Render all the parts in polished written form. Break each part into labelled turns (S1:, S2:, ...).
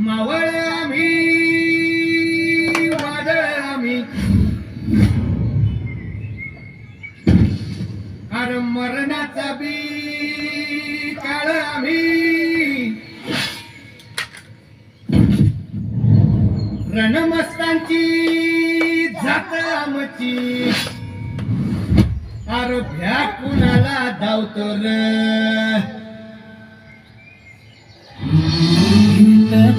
S1: मावळ आम्ही वादळ आम्ही अरे मरणाचा बी काळ आम्ही रणमस्तांची जात आमची अरे भ्या कुणाला धावतो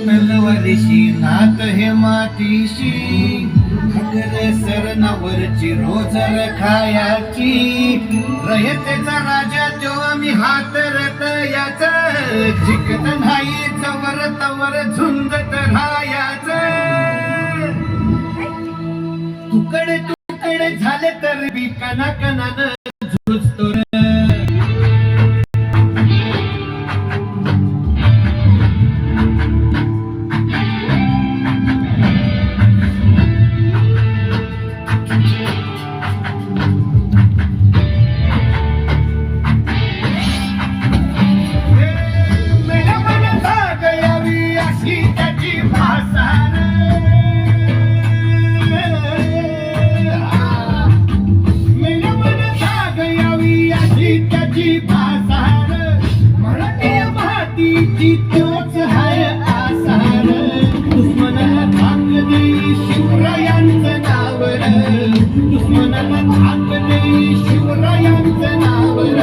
S1: तलवारीशी नात हे मातीशी अगर सरणावरची रोज खायाची रयतेचा राजा तो आम्ही हातरत याच जिकत नाही जवर तवर झुंजत राहायच तुकडे तुकडे झाले तर बी कना कनानं झुजतो तोच हाय आसार दुश्मनाला धाक देई शिवरायांचं नावर दुश्मनाला धाक देई शिवरायांचं नावर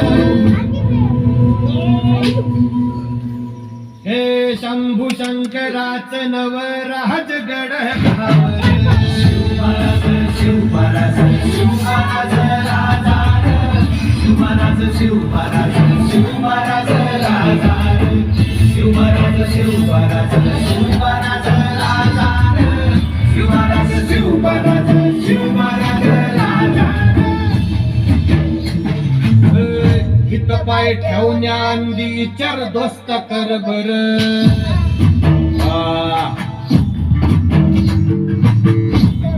S1: हे शंभू शंकराचं नवराज गड घावर शिवमहाराज शिवमहाराज राजा शिवमहाराज शिवमहाराज शिवमहाराज राजा शिवमहाराज शिवमहाराज शिवमहाराज राजा शिवमहाराज शिवमहाराज शिवमहाराज राजा हित पाय ठेवण्याआधी चार दोस्त कर बर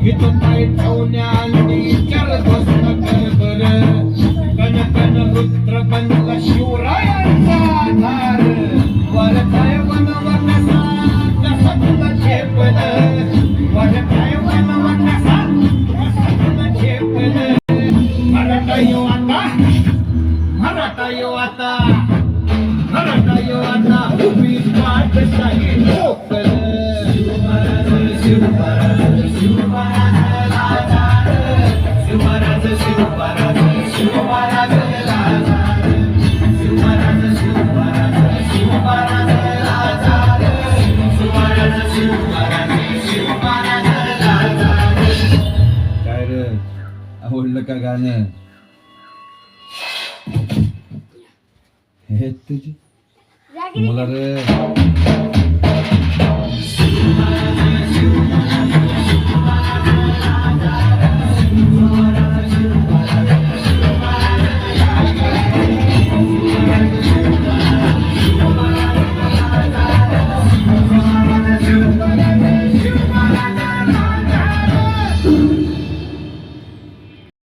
S1: हित पाय ठेवण्याआधी चार दोस्त कर बर कन कन रुद्र बनला शिवरायांचा आधार वरताय वन वनसा कसा तुला झेपल वरताय वन वनसा कसा तुला झेपल मराठा यो आता मराठा यो आता उभी पाठशाही ठोकल शिवमहाराज शिवमहाराज राजा शिवमहाराज शिवमहाराज शिवमहाराज राजा शिवमहाराज शिवमहाराज शिवमहाराज राजा शिवमहाराज शिवमहाराज शिवमहाराज राजा
S2: काय रे आवडलं का गाणं हे तुझी मला रे